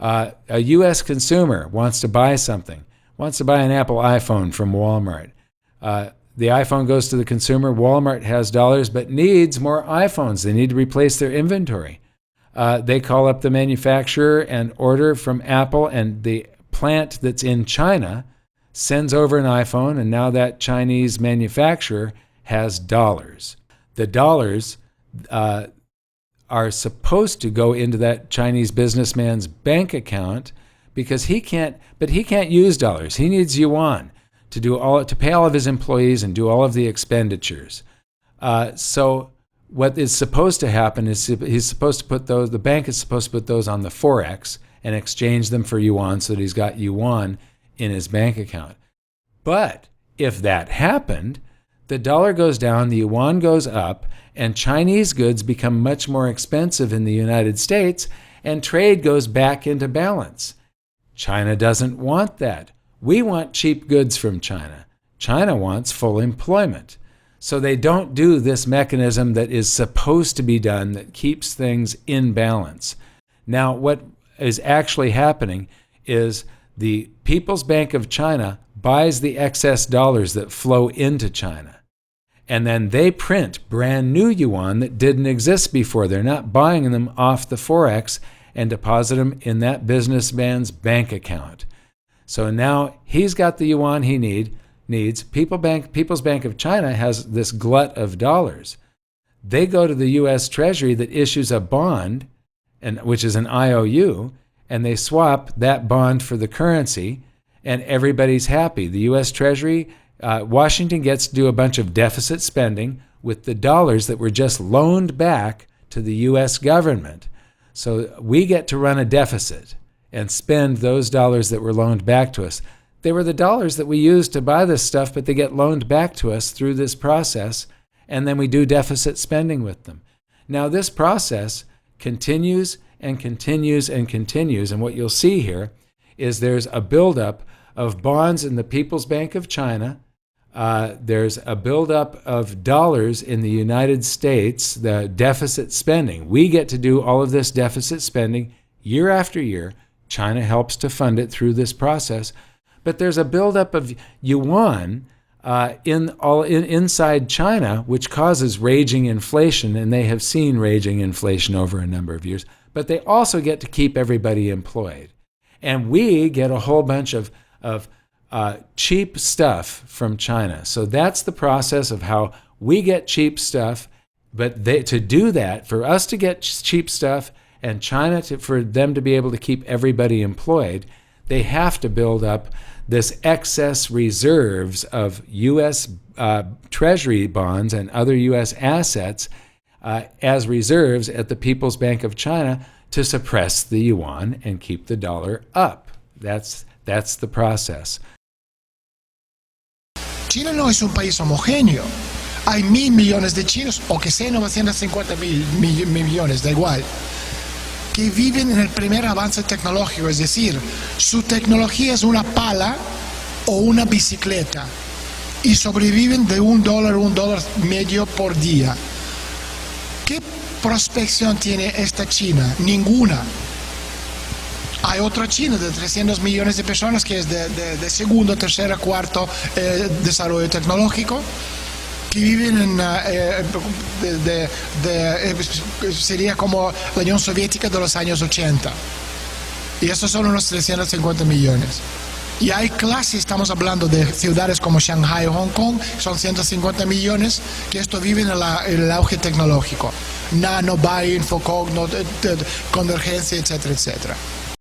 A U.S. consumer wants to buy something, wants to buy an Apple iPhone from Walmart. The iPhone goes to the consumer. Walmart has dollars but needs more iPhones. They need to replace their inventory. They call up the manufacturer and order from Apple, and the plant that's in China sends over an iPhone, and now that Chinese manufacturer has dollars. The dollars are supposed to go into that Chinese businessman's bank account because he can't use dollars. He needs yuan to pay all of his employees and do all of the expenditures. So what is supposed to happen is he's supposed to put those, the bank is supposed to put those on the Forex and exchange them for yuan so that he's got yuan in his bank account. But if that happened, the dollar goes down, the yuan goes up, and Chinese goods become much more expensive in the United States, and trade goes back into balance. China doesn't want that. We want cheap goods from China. China wants full employment. So they don't do this mechanism that is supposed to be done that keeps things in balance. Now, what is actually happening is the People's Bank of China buys the excess dollars that flow into China. And then they print brand new yuan that didn't exist before. They're not buying them off the Forex and deposit them in that businessman's bank account. So now he's got the yuan he needs. People's Bank of China has this glut of dollars. They go to the U.S. Treasury that issues a bond, which is an IOU, and they swap that bond for the currency, and everybody's happy. The U.S. Treasury, Washington gets to do a bunch of deficit spending with the dollars that were just loaned back to the U.S. government. So we get to run a deficit and spend those dollars that were loaned back to us. They were the dollars that we used to buy this stuff, but they get loaned back to us through this process, and then we do deficit spending with them. Now, this process continues and continues and continues, and what you'll see here is there's a buildup of bonds in the People's Bank of China. There's a buildup of dollars in the United States, the deficit spending. We get to do all of this deficit spending year after year. China helps to fund it through this process. But there's a buildup of yuan inside China, which causes raging inflation, and they have seen raging inflation over a number of years. But they also get to keep everybody employed. And we get a whole bunch of cheap stuff from China. So that's the process of how we get cheap stuff. But to do that, for us to get cheap stuff and China for them to be able to keep everybody employed, they have to build up this excess reserves of U.S. Treasury bonds and other U.S. assets as reserves at the People's Bank of China to suppress the yuan and keep the dollar up. That's the process. China no es un país homogéneo. Hay 1.000 millones de chinos, o que sean 950 millones, da igual, que viven en el primer avance tecnológico, es decir, su tecnología es una pala o una bicicleta y sobreviven de $1.50 por día. ¿Qué prospección tiene esta China? Ninguna. Hay otra China de 300 millones de personas que es de segundo, tercero, cuarto desarrollo tecnológico, que viven sería como la Unión Soviética de los años 80. Y esos son unos 350 millones. Y hay clases, estamos hablando de ciudades como Shanghai o Hong Kong, son 150 millones, que esto viven en el auge tecnológico. Nano, Bio, Infocogno, convergencia, etcétera, etcétera.